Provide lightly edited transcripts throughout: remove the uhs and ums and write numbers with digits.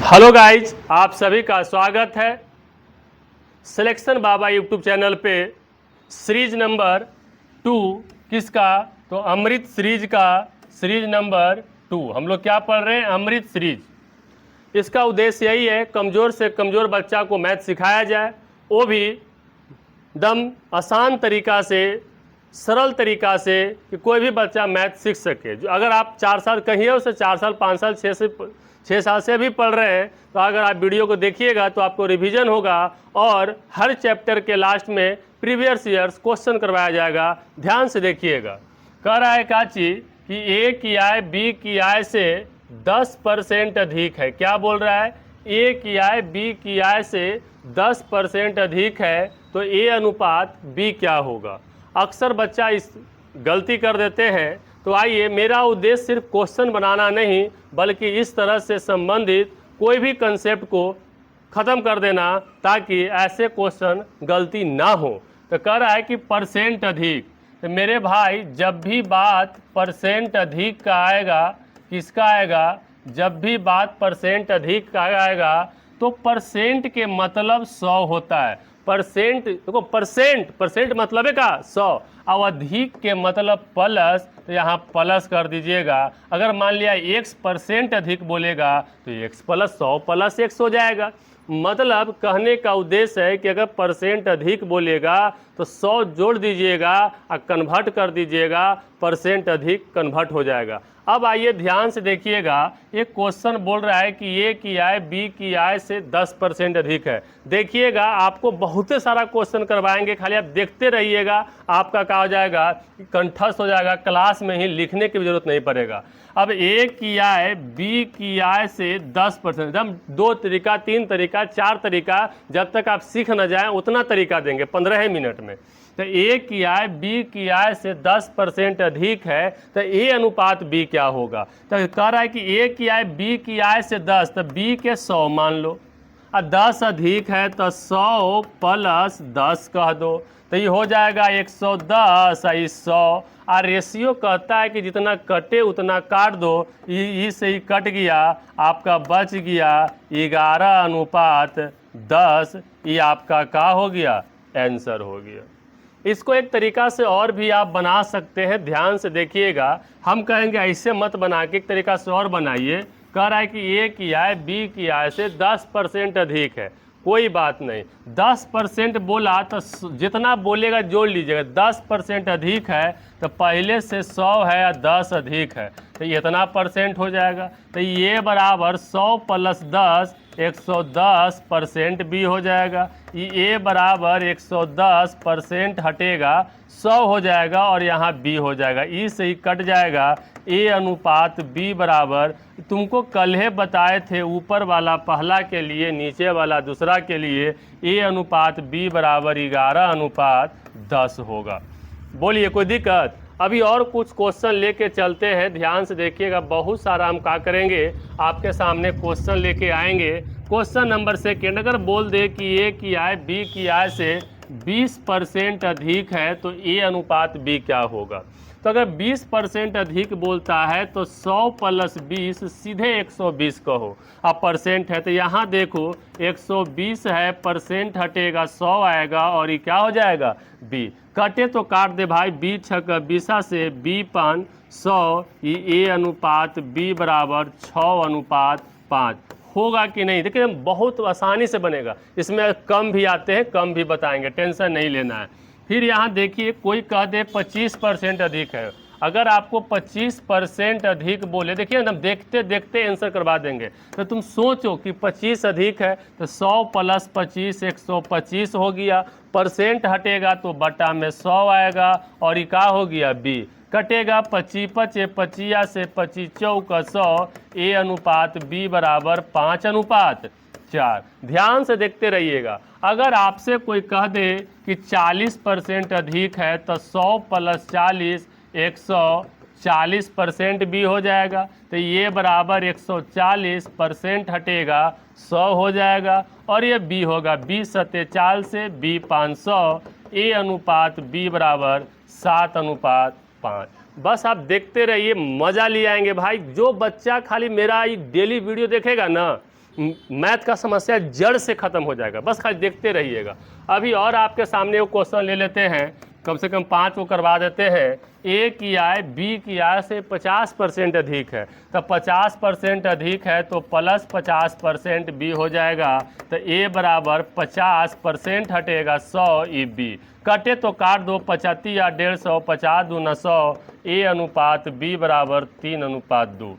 Hello guys, आप सभी का स्वागत है सिलेक्शन बाबा यूट्यूब चैनल पे। सीरीज नंबर 2 किसका? तो अमृत सीरीज का सीरीज नंबर 2 हम लोग क्या पढ़ रहे हैं? अमृत सीरीज। इसका उद्देश्य यही है कमज़ोर से कमज़ोर बच्चा को मैथ सिखाया जाए, वो भी दम आसान तरीका से, सरल तरीका से, कि कोई भी बच्चा मैथ सीख सके। जो अगर आप 4 साल कहिए उसे 4 साल 5 साल 6 साल से भी पढ़ रहे हैं, तो अगर आप वीडियो को देखिएगा तो आपको रिवीजन होगा और हर चैप्टर के लास्ट में प्रीवियस ईयर्स क्वेश्चन करवाया जाएगा। ध्यान से देखिएगा। कह रहा है काची कि ए की आय बी की आय से 10% अधिक है। क्या बोल रहा है? ए की आय बी की आय से 10% अधिक है, तो ए अनुपात बी क्या होगा? अक्सर बच्चा इस गलती कर देते हैं। तो आइए, मेरा उद्देश्य सिर्फ क्वेश्चन बनाना नहीं, बल्कि इस तरह से संबंधित कोई भी कंसेप्ट को ख़त्म कर देना, ताकि ऐसे क्वेश्चन गलती ना हो। तो कह रहा है कि परसेंट अधिक। तो मेरे भाई, जब भी बात परसेंट अधिक का आएगा, किसका आएगा? जब भी बात परसेंट अधिक का आएगा तो परसेंट के मतलब 100 होता है। परसेंट देखो, परसेंट मतलब है का 100, और अधिक के मतलब प्लस, तो यहाँ प्लस कर दीजिएगा। अगर मान लिया x% अधिक बोलेगा तो x + 100 + x हो जाएगा। मतलब कहने का उद्देश्य है कि अगर परसेंट अधिक बोलेगा तो 100 जोड़ दीजिएगा और कन्वर्ट कर दीजिएगा, परसेंट अधिक कन्वर्ट हो जाएगा। अब आइए ध्यान से देखिएगा। ये क्वेश्चन बोल रहा है कि ए की आय बी की आय से 10% अधिक है। देखिएगा, आपको बहुत सारा क्वेश्चन करवाएंगे, खाली आप देखते रहिएगा। आपका क्या हो जाएगा? कंठस्थ हो जाएगा, क्लास में ही लिखने की जरूरत नहीं पड़ेगा। अब ए की आय बी की आय से 10%, हम 2 तरीका 3 तरीका 4 तरीका, जब तक आप सीख न जाएं उतना तरीका देंगे 15 मिनट में। तो ए की आय बी की आय से 10% अधिक है, तो ए अनुपात बी क्या होगा? तो कह रहा है कि ए की आय बी की आय से 10, तो बी के 100 मान लो, और 10 अधिक है तो 100 + 10 कह दो, तो ये हो जाएगा 110 और 100। और रेशियो कहता है कि जितना कटे उतना काट दो। ये से ही कट गया, आपका बच गया 11:10। ये आपका क्या हो गया? आंसर हो गया। इसको एक तरीका से और भी आप बना सकते हैं। ध्यान से देखिएगा, हम कहेंगे ऐसे मत बना के, एक तरीका से और बनाइए। कह रहा है कि ए की आय बी की आय से 10% अधिक है। कोई बात नहीं, 10% बोला तो जितना बोलेगा जोड़ लीजिएगा। 10% अधिक है तो पहले से 100 है और 10 अधिक है, तो इतना परसेंट हो जाएगा। तो ये बराबर 100 + 10 110% भी हो जाएगा। ये बराबर 110% हटेगा 100 हो जाएगा, और यहाँ बी हो जाएगा। ई से ही कट जाएगा। ए अनुपात बी बराबर, तुमको कल ही बताए थे, ऊपर वाला पहला के लिए, नीचे वाला दूसरा के लिए। ए अनुपात बी बराबर 11:10 होगा। बोलिए, कोई दिक्कत? अभी और कुछ क्वेश्चन लेके चलते हैं। ध्यान से देखिएगा, बहुत सारा हम क्या करेंगे, आपके सामने क्वेश्चन लेके आएंगे। क्वेश्चन नंबर 2, अगर बोल दे कि ए की आय बी की आय से 20% अधिक है, तो ए अनुपात बी क्या होगा? तो अगर 20% अधिक बोलता है तो 100 + 20 सीधे 120 कहो। अब परसेंट है तो यहाँ देखो 120 है, परसेंट हटेगा 100 आएगा, और ये क्या हो जाएगा? बी। कटे तो काट दे भाई, 20 × 20 से बी 5 100। ये ए अनुपात बी बराबर 6:5 होगा कि नहीं? देखिए, बहुत आसानी से बनेगा। इसमें कम भी आते हैं, कम भी बताएंगे, टेंशन नहीं लेना है। फिर यहाँ देखिए, कोई कह दे 25% अधिक है। अगर आपको 25% अधिक बोले, देखिए हम देखते देखते आंसर करवा देंगे। तो तुम सोचो कि 25 अधिक है तो 100 + 25 125 हो गया। परसेंट हटेगा तो बटा में 100 आएगा, और ये क्या हो गया? बी। कटेगा 25 × 25 से 25 × 100। ए अनुपात बी बराबर 5:4। ध्यान से देखते रहिएगा। अगर आपसे कोई कह दे कि 40% अधिक है, तो 100 + 40 140% भी हो जाएगा। तो ये बराबर 140, परसेंट हटेगा 100 हो जाएगा, और ये बी होगा। 20 × 4 से बी 500। ए अनुपात बी बराबर 7:5। बस आप देखते रहिए, मज़ा ले आएंगे भाई। जो बच्चा खाली मेरा ये डेली वीडियो देखेगा ना, मैथ का समस्या जड़ से ख़त्म हो जाएगा, बस खाली देखते रहिएगा। अभी और आपके सामने वो क्वेश्चन ले लेते हैं, कम से कम 5 को करवा देते हैं। ए की आय बी की आय से 50% अधिक है, तो 50% अधिक है तो प्लस 50% बी हो जाएगा। तो ए बराबर 50% हटेगा 100 ई बी, कटे तो काट दो 75 या 150, 50 दूना 100, ए अनुपात बी बराबर 3:2।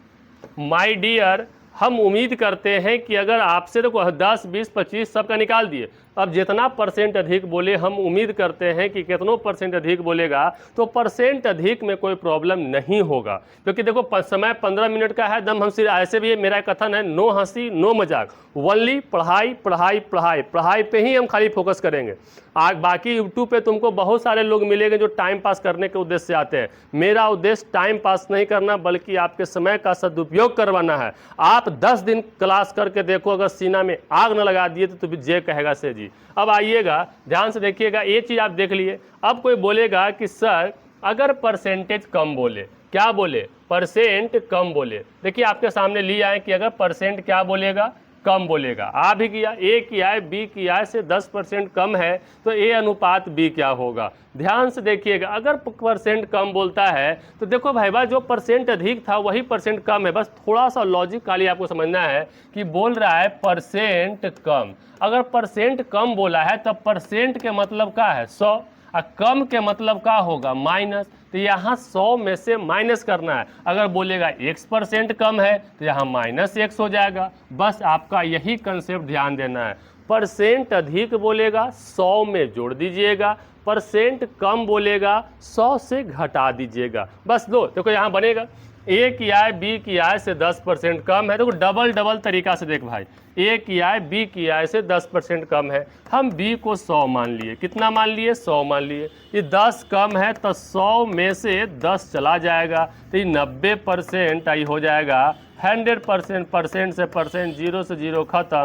माय डियर, हम उम्मीद करते हैं कि अगर आपसे देखो 10, 20, 25 सबका निकाल दिए, अब जितना परसेंट अधिक बोले हम उम्मीद करते हैं कि कितनों परसेंट अधिक बोलेगा तो परसेंट अधिक में कोई प्रॉब्लम नहीं होगा, क्योंकि देखो समय 15 मिनट का है। दम हम सिर्फ ऐसे भी मेरा कथन है, नो हंसी नो मजाक, ओनली पढ़ाई पढ़ाई पढ़ाई, पढ़ाई पे ही हम खाली फोकस करेंगे। आज बाकी यूट्यूब पे तुमको बहुत सारे लोग मिलेंगे जो टाइम पास करने के उद्देश्य से आते हैं। मेरा उद्देश्य टाइम पास नहीं करना बल्कि आपके समय का सदुपयोग करवाना है। आप 10 दिन क्लास करके देखो, अगर सीना में आग न लगा दिए तो जे कहेगा से जी। अब आइएगा ध्यान से देखिएगा, ये चीज़ आप देख लिए। अब कोई बोलेगा कि सर अगर परसेंटेज कम बोले, क्या बोले, परसेंट कम बोले। देखिए आपके सामने लिया है कि अगर परसेंट क्या बोलेगा, कम बोलेगा। आ भी किया, ए की आय बी की आय से 10% कम है तो ए अनुपात बी क्या होगा। ध्यान से देखिएगा, अगर परसेंट कम बोलता है तो देखो भाई जो परसेंट अधिक था वही परसेंट कम है। बस थोड़ा सा लॉजिक खाली आपको समझना है कि बोल रहा है परसेंट कम। अगर परसेंट कम बोला है तब परसेंट के मतलब क्या है 100, और कम के मतलब क्या होगा माइनस। तो यहाँ 100 में से माइनस करना है। अगर बोलेगा x% कम है तो यहाँ -x हो जाएगा। बस आपका यही कंसेप्ट ध्यान देना है। परसेंट अधिक बोलेगा 100 में जोड़ दीजिएगा, परसेंट कम बोलेगा 100 से घटा दीजिएगा। बस दो देखो यहाँ बनेगा, ए की आय बी की आय से 10% कम है। देखो डबल तरीका से देख भाई, ए की आय बी की आय से 10% कम है। हम बी को 100 मान लिए, कितना मान लिए 100 मान लिए। ये 10 कम है तो 100 में से 10 चला जाएगा तो ये 90% आई हो जाएगा। 100% परसेंट से परसेंट, 0 से 0 खत्म,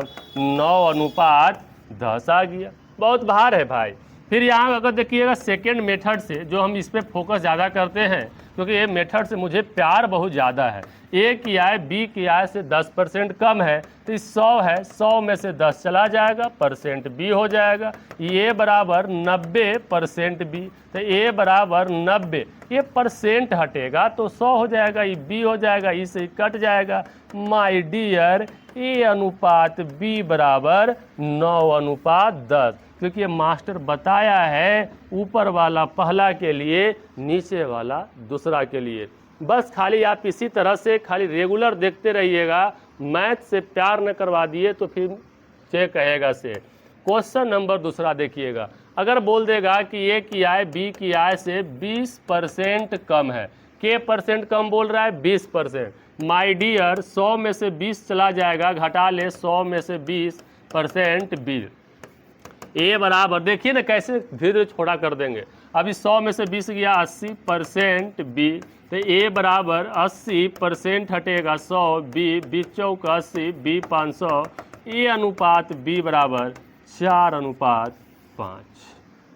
9:10 आ गया। बहुत भार है भाई। फिर यहाँ अगर देखिएगा सेकेंड मेथड से, जो हम इस पर फोकस ज़्यादा करते हैं क्योंकि ये मेथड से मुझे प्यार बहुत ज़्यादा है। ए की आय बी की आय से 10% कम है तो 100 है, 100 में से 10 चला जाएगा, परसेंट बी हो जाएगा। ए बराबर 90% बी, तो ए बराबर 90, ये परसेंट हटेगा तो 100 हो जाएगा, ये बी हो जाएगा, इसे कट जाएगा। माय डियर, ए अनुपात बी बराबर 9:10, क्योंकि ये मास्टर बताया है ऊपर वाला पहला के लिए, नीचे वाला दूसरा के लिए। बस खाली आप इसी तरह से खाली रेगुलर देखते रहिएगा। मैथ से प्यार न करवा दिए तो फिर चेक कहेगा से। क्वेश्चन नंबर दूसरा देखिएगा, अगर बोल देगा कि ए की आय बी की आय से 20% कम है, के परसेंट कम बोल रहा है 20%। माय डियर, 100 में से 20 चला जाएगा, घटा ले 100 में से 20% बी। ए बराबर देखिए ना कैसे धीरे धीरे छोड़ा कर देंगे। अभी 100 में से 20 गया, 80% बी, तो ए बराबर 80% हटेगा 100 बी, 20 चौक 80, बी 500, ए अनुपात बी बराबर 4:5।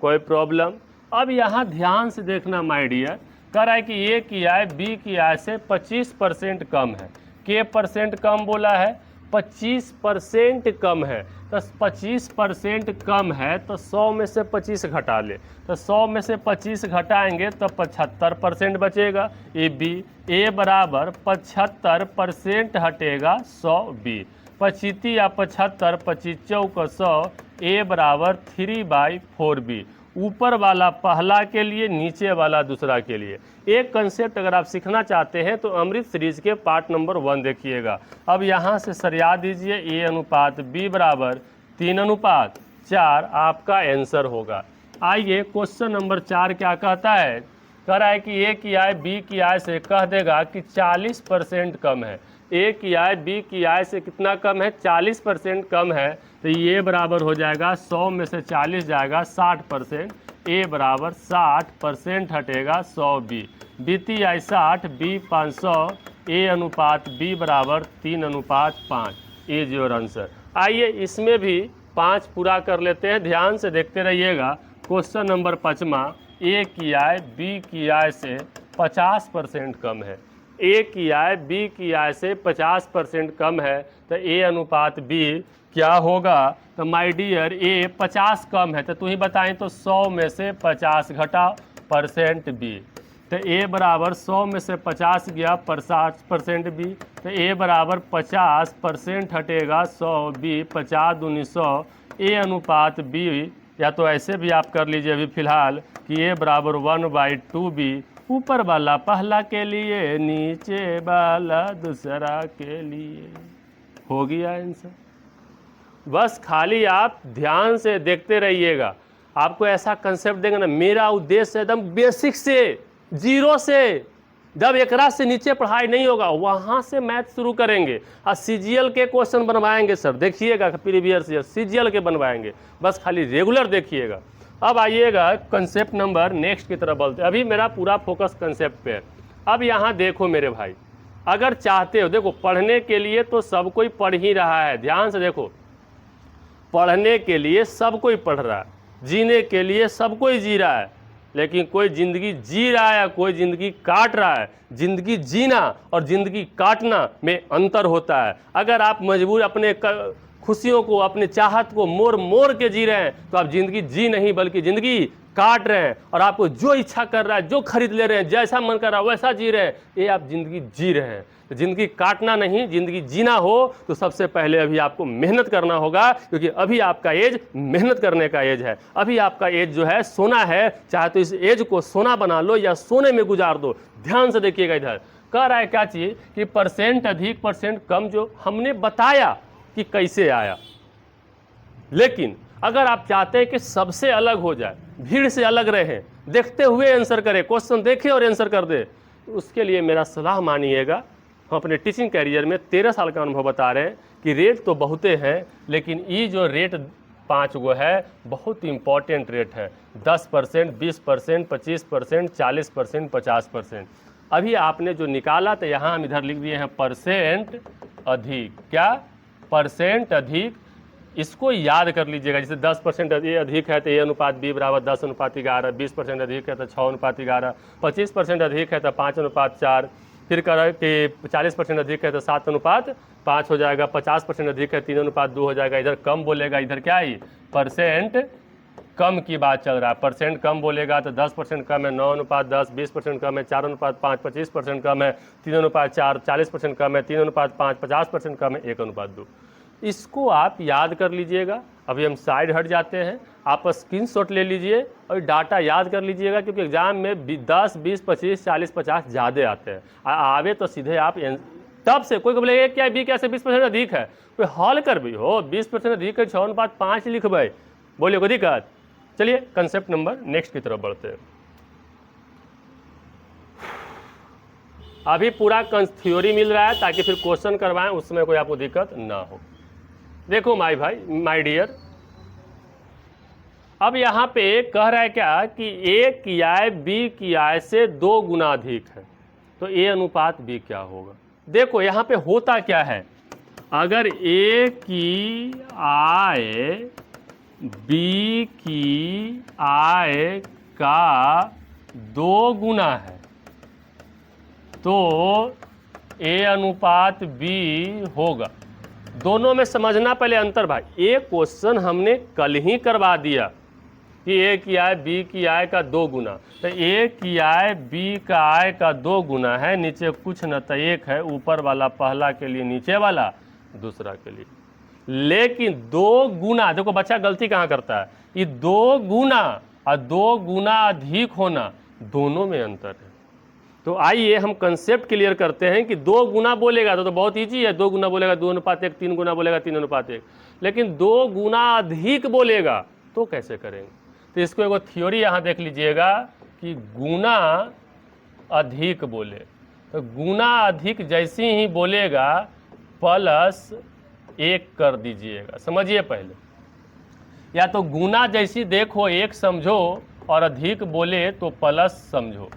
कोई प्रॉब्लम। अब यहाँ ध्यान से देखना माय डियर, कह रहा है कि ए की आय बी की आय से 25% कम है, के परसेंट कम बोला है, 25% कम है। तो 25% कम है तो 100 में से 25 घटा ले, तो 100 में से 25 घटाएंगे तो 75% बचेगा। ए बी, ए बराबर 75% हटेगा 100 बी, 25 या 75, 25 चौक 100, ए बराबर 3/4 बी। ऊपर वाला पहला के लिए, नीचे वाला दूसरा के लिए। एक कंसेप्ट अगर आप सीखना चाहते हैं तो अमृत सीरीज के पार्ट नंबर 1 देखिएगा। अब यहाँ से सरिया दीजिए, ए अनुपात बी बराबर 3:4 आपका आंसर होगा। आइए क्वेश्चन नंबर 4 क्या कहता है, कह रहा है कि ए की आय बी की आय से कह देगा कि 40% कम है। ए की आय बी की आय से कितना कम है, 40% कम है, तो ये बराबर हो जाएगा 100 में से 40 जाएगा 60%, ए बराबर 60% हटेगा 100 बी, बीती आय 60, बी 500, ए अनुपात बी बराबर 3:5, इज योर आंसर। आइए इसमें भी 5 पूरा कर लेते हैं, ध्यान से देखते रहिएगा। क्वेश्चन नंबर 5वां, ए की आय बी की आय से 50% कम है, ए की आय बी की आय से 50% कम है तो ए अनुपात बी क्या होगा? तो माय डियर ए 50 कम है तो तू ही बताएं, तो 100 में से 50 घटा परसेंट बी, तो ए बराबर 100 में से 50 गया 50% बी, तो ए बराबर 50% हटेगा 100 बी, 50 दूनी 100, ए अनुपात बी, या तो ऐसे भी आप कर लीजिए अभी फिलहाल कि ए बराबर 1/2 बी, ऊपर वाला पहला के लिए नीचे वाला दूसरा के लिए। हो गया आंसर। बस खाली आप ध्यान से देखते रहिएगा, आपको ऐसा कंसेप्ट देंगे ना। मेरा उद्देश्य एकदम बेसिक से, जीरो से, जब एकरा से नीचे पढ़ाई नहीं होगा वहाँ से मैथ शुरू करेंगे और सीजीएल के क्वेश्चन बनवाएंगे सर, देखिएगा प्रीवियस ईयर सीजीएल के बनवाएंगे, बस खाली रेगुलर देखिएगा। अब आइएगा कंसेप्ट नंबर नेक्स्ट की तरफ बोलते हैं। अभी मेरा पूरा फोकस कंसेप्ट पे है। अब यहाँ देखो मेरे भाई, अगर चाहते हो, देखो पढ़ने के लिए तो सब कोई पढ़ ही रहा है, ध्यान से देखो, पढ़ने के लिए सब कोई पढ़ रहा है, जीने के लिए सब कोई जी रहा है, लेकिन कोई ज़िंदगी जी रहा है, कोई ज़िंदगी काट रहा है। ज़िंदगी जीना और ज़िंदगी काटना में अंतर होता है। अगर आप मजबूर अपने खुशियों को, अपने चाहत को मोड़ के जी रहे हैं तो आप ज़िंदगी जी नहीं बल्कि ज़िंदगी काट रहे हैं, और आपको जो इच्छा कर रहा है, जो खरीद ले रहे हैं, जैसा मन कर रहा है वैसा जी रहे हैं, ये आप ज़िंदगी जी रहे हैं। तो ज़िंदगी काटना नहीं, ज़िंदगी जीना हो तो सबसे पहले अभी आपको मेहनत करना होगा, क्योंकि अभी आपका एज मेहनत करने का एज है। अभी आपका एज जो है सोना है, चाहे तो इस एज को सोना बना लो या सोने में गुजार दो। ध्यान से देखिएगा, इधर कह रहा है क्या चीज़ कि परसेंट अधिक परसेंट कम, जो हमने बताया कि कैसे आया। लेकिन अगर आप चाहते हैं कि सबसे अलग हो जाए, भीड़ से अलग रहें, देखते हुए आंसर करें, क्वेश्चन देखें और आंसर कर दे, उसके लिए मेरा सलाह मानिएगा। हम अपने टीचिंग कैरियर में 13 साल का अनुभव बता रहे हैं कि रेट तो बहुते हैं, लेकिन ये जो रेट 5 गो है बहुत इंपॉर्टेंट रेट है। 10%, 20%, 25%, 40%, 50%। अभी आपने जो निकाला तो यहाँ हम इधर लिख दिए हैं परसेंट अधिक। क्या? परसेंट अधिक। इसको याद कर लीजिएगा, जैसे 10% अधिक है तो ए अनुपात बी बराबर 10:11, 20% अधिक है तो 6:11, 25% अधिक है तो 5:4, फिर करें कि 40% अधिक है तो 7:5 हो जाएगा, 50% अधिक है 3:2 हो जाएगा। इधर कम बोलेगा, इधर क्या है परसेंट कम की बात चल रहा है। परसेंट कम बोलेगा तो 10% कम है 9:10, 20% कम है 4:5, 25% कम है 3:4, 40% कम है 3:5, 50% कम है 1:2। इसको आप याद कर लीजिएगा। अभी हम साइड हट जाते हैं, आप स्क्रीनशॉट ले लीजिए और डाटा याद कर लीजिएगा, क्योंकि एग्जाम में 10, 20, 25, 40, 50 ज़्यादा आते हैं। आवे तो सीधे आप तब से कोई बोलेगा क्या बी कैसे 20% अधिक है, कोई हॉल कर भी हो 20% अधिक है 6:5 लिख भाई, बोलिए कोई दिक्कत। चलिए कंसेप्ट नंबर नेक्स्ट की तरफ बढ़ते हैं। अभी पूरा थ्योरी मिल रहा है ताकि फिर क्वेश्चन करवाएं उसमें कोई आपको दिक्कत ना हो। देखो माय डियर, अब यहाँ पे कह रहा है क्या कि ए की आय बी की आय से 2 गुना अधिक है, तो ए अनुपात बी क्या होगा। देखो यहाँ पे होता क्या है, अगर ए की आय बी की आय का 2 गुना है तो ए अनुपात बी होगा। दोनों में समझना पहले अंतर भाई। एक क्वेश्चन हमने कल ही करवा दिया कि ए की आय बी की आय का 2 गुना, तो ए की आय बी का आय का 2 गुना है, नीचे कुछ न तो 1 है, ऊपर वाला पहला के लिए नीचे वाला दूसरा के लिए। लेकिन 2 गुना, देखो बच्चा गलती कहाँ करता है, ये 2 गुना और 2 गुना अधिक होना दोनों में अंतर है। तो आइए हम कंसेप्ट क्लियर करते हैं कि 2 गुना बोलेगा तो बहुत ईजी है, 2 गुना बोलेगा 2:1, 3 गुना बोलेगा 3:1, लेकिन 2 गुना अधिक बोलेगा तो कैसे करेंगे। तो इसको एगो थ्योरी यहाँ देख लीजिएगा कि गुना अधिक बोले तो गुना अधिक जैसे ही बोलेगा +1 कर दीजिएगा। समझिए पहले, या तो गुना जैसी देखो 1 समझो और अधिक बोले तो प्लस समझो।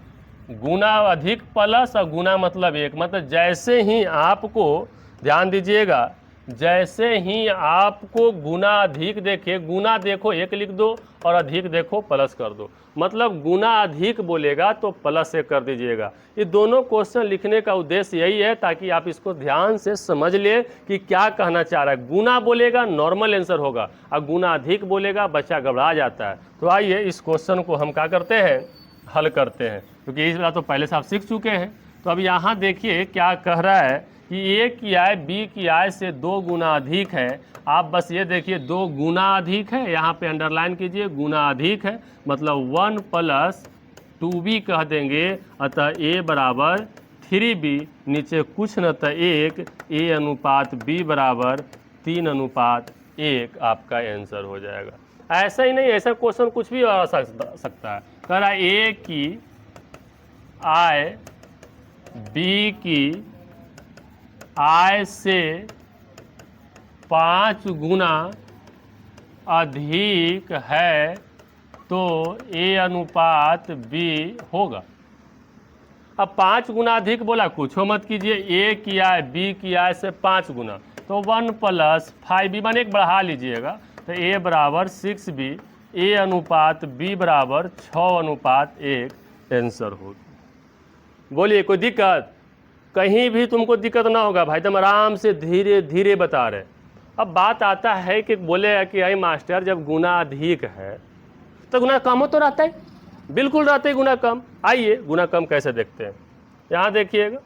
गुना अधिक प्लस और गुना मतलब 1, मतलब जैसे ही आपको ध्यान दीजिएगा जैसे ही आपको गुना अधिक देखे, गुना देखो 1 लिख दो और अधिक देखो प्लस कर दो, मतलब गुना अधिक बोलेगा तो प्लस 1 कर दीजिएगा। ये दोनों क्वेश्चन लिखने का उद्देश्य यही है ताकि आप इसको ध्यान से समझ ले कि क्या कहना चाह रहा है। गुना बोलेगा नॉर्मल आंसर होगा, और गुना अधिक बोलेगा बच्चा घबरा जाता है। तो आइए इस क्वेश्चन को हम क्या करते हैं, हल करते हैं, क्योंकि इस बात तो पहले से आप सीख चुके हैं। तो अब यहाँ देखिए क्या कह रहा है कि ए की आय बी की आय से 2 गुना अधिक है। आप बस ये देखिए 2 गुना अधिक है, यहाँ पे अंडरलाइन कीजिए, गुना अधिक है मतलब 1 + 2b कह देंगे। अतः a बराबर 3b, नीचे कुछ न तो 1, a अनुपात b बराबर 3:1 आपका आंसर हो जाएगा। ऐसा ही नहीं, ऐसा क्वेश्चन कुछ भी आ सकता है। कह रहा a की आय b की आय से 5 गुना अधिक है तो a अनुपात b होगा। अब 5 गुना अधिक बोला, कुछ मत कीजिए, a की आय b की आय से 5 गुना, तो 1 + 5b मान एक बढ़ा लीजिएगा, तो a बराबर 6b, a अनुपात b बराबर 6:1 आंसर होगा। बोलिए कोई दिक्कत? कहीं भी तुमको दिक्कत ना होगा भाई, तुम आराम से धीरे धीरे बता रहे। अब बात आता है कि बोले कि आई मास्टर जब गुना अधिक है तो गुना कम हो तो रहता है, बिल्कुल रहता है गुना कम। आइए गुना कम कैसे देखते हैं, यहाँ देखिएगा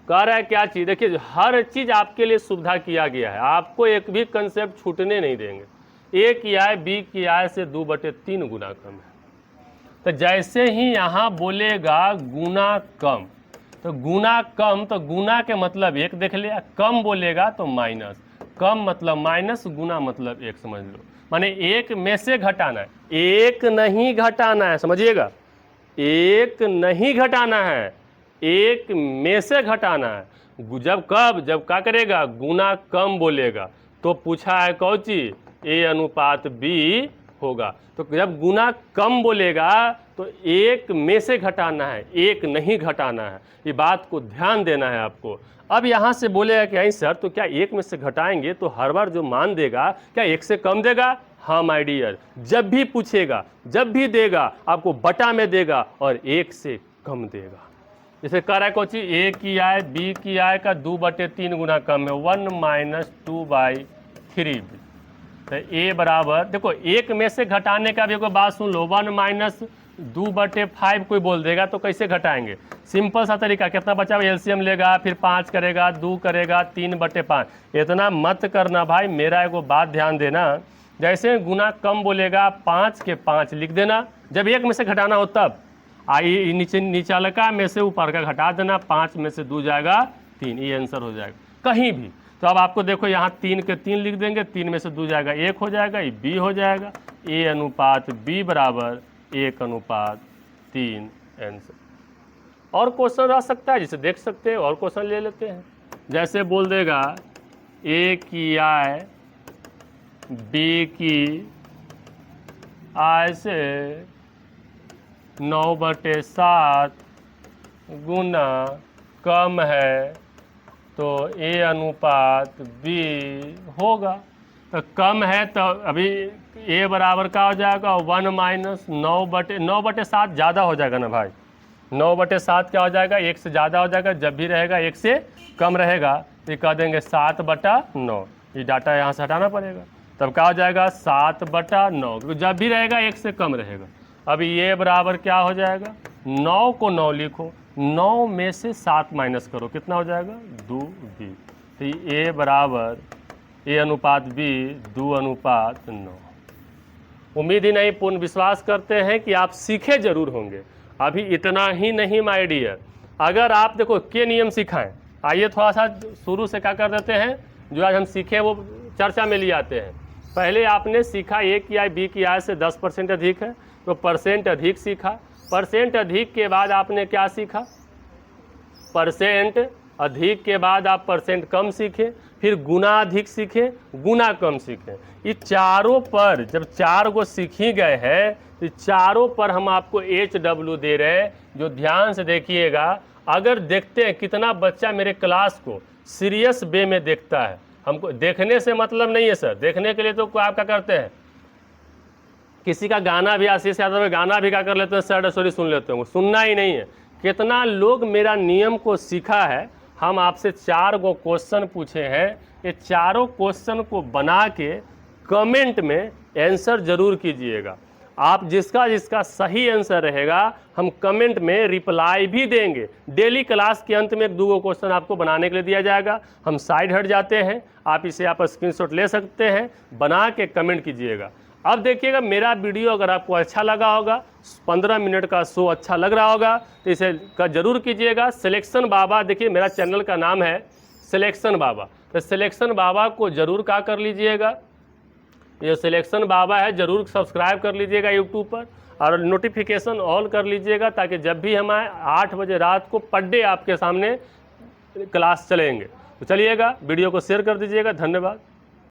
कह रहा है क्या चीज़, देखिए हर चीज़ आपके लिए सुविधा किया गया है, आपको एक भी कंसेप्ट छूटने नहीं देंगे। ए की आय बी की आय से 2/3 गुना कम है, तो जैसे ही यहाँ बोलेगा गुना कम, तो गुना कम, तो गुना के मतलब 1 देख लिया, कम बोलेगा तो माइनस, कम मतलब माइनस, गुना मतलब 1 समझ लो, माने 1 में से घटाना है, 1 नहीं घटाना है, समझिएगा 1 नहीं घटाना है, 1 में से घटाना है। जब कब, जब क्या करेगा, गुना कम बोलेगा, तो पूछा है कौन चीज, ए अनुपात बी होगा। तो जब गुना कम बोलेगा तो 1 में से घटाना है, 1 नहीं घटाना है, ये बात को ध्यान देना है आपको। अब यहाँ से बोलेगा कि सर तो क्या 1 में से घटाएंगे तो हर बार जो मान देगा क्या 1 से कम देगा? हाँ माय डियर, जब भी पूछेगा, जब भी देगा आपको बटा में देगा और 1 से कम देगा। जैसे कह रहा है कोची, ए की आय बी की आय का 2/3 गुना कम है, 1 - 2/3b, तो ए बराबर, देखो 1 में से घटाने का भी कोई बात सुन लो, 1 - 2/5 कोई बोल देगा तो कैसे घटाएंगे? सिंपल सा तरीका, कितना बचा, एलसीएम लेगा, फिर 5 करेगा, 2 करेगा, 3/5। इतना मत करना भाई, मेरा एगो बात ध्यान देना, जैसे गुना कम बोलेगा 5 के 5 लिख देना, जब 1 में से घटाना हो तब आई नीचे का में से ऊपर का घटा देना, 5 में से 2 जाएगा 3, ये आंसर हो जाएगा कहीं भी। तो अब आपको देखो यहाँ 3 के 3 लिख देंगे, 3 में से 2 जाएगा 1 हो जाएगा, ये बी हो जाएगा, ए अनुपात बी बराबर 1:3 आंसर। और क्वेश्चन रह सकता है जिसे देख सकते हैं, और क्वेश्चन ले लेते हैं। जैसे बोल देगा ए की आय बी की आय से 9/7 गुना कम है तो ए अनुपात बी होगा। तो कम है तो अभी ए बराबर क्या हो जाएगा, 1 - 9/7 ज़्यादा हो जाएगा ना भाई, 9/7 क्या हो जाएगा, 1 से ज़्यादा हो जाएगा, जब भी रहेगा 1 से कम रहेगा तो ये कह देंगे 7/9, ये डाटा यहाँ से हटाना पड़ेगा, तब क्या हो जाएगा 7/9, क्योंकि जब भी रहेगा 1 से कम रहेगा। अभी ये बराबर क्या हो जाएगा, 9 को 9 लिखो, 9 में से 7 माइनस करो, कितना हो जाएगा 2b, तो ए बराबर ए अनुपात बी 2:9। उम्मीद ही नहीं, पूर्ण विश्वास करते हैं कि आप सीखे जरूर होंगे। अभी इतना ही नहीं माय डियर, अगर आप देखो के नियम सिखाएं, आइए थोड़ा सा शुरू से क्या कर देते हैं, जो आज हम सीखे वो चर्चा में ले आते हैं। पहले आपने सीखा ए की आय बी की आय से 10% अधिक है, तो परसेंट अधिक सीखा। परसेंट अधिक के बाद आपने क्या सीखा, परसेंट अधिक के बाद आप परसेंट कम सीखे, फिर गुना अधिक सीखे, गुना कम सीखे। ये चारों पर जब 4 को सीख ही गए हैं तो चारों पर हम आपको HW दे रहे हैं, जो ध्यान से देखिएगा। अगर देखते हैं कितना बच्चा मेरे क्लास को सीरियस वे में देखता है, हमको देखने से मतलब नहीं है सर, देखने के लिए तो आप क्या करते हैं, किसी का गाना भी, आशीष यादव का गाना भी क्या कर लेते हैं, सैड स्टोरी सुन लेते हैं, सुनना ही नहीं है। कितना लोग मेरा नियम को सीखा है। हम आपसे 4 गो क्वेश्चन पूछे हैं, ये चारों क्वेश्चन को बना के कमेंट में आंसर जरूर कीजिएगा। आप जिसका जिसका सही आंसर रहेगा हम कमेंट में रिप्लाई भी देंगे। डेली क्लास के अंत में 2 क्वेश्चन आपको बनाने के लिए दिया जाएगा। हम साइड हट जाते हैं, आप इसे आप स्क्रीनशॉट ले सकते हैं, बना के कमेंट कीजिएगा। अब देखिएगा मेरा वीडियो अगर आपको अच्छा लगा होगा, 15 मिनट का शो अच्छा लग रहा होगा तो इसे का जरूर कीजिएगा। सिलेक्शन बाबा, देखिए मेरा चैनल का नाम है सिलेक्शन बाबा, तो सिलेक्शन बाबा को जरूर क्या कर लीजिएगा, ये सिलेक्शन बाबा है जरूर सब्सक्राइब कर लीजिएगा यूट्यूब पर, और नोटिफिकेशन ऑल कर लीजिएगा ताकि जब भी हम आए 8 बजे रात को पर डे आपके सामने क्लास चलेंगे। तो चलिएगा वीडियो को शेयर कर दीजिएगा। धन्यवाद।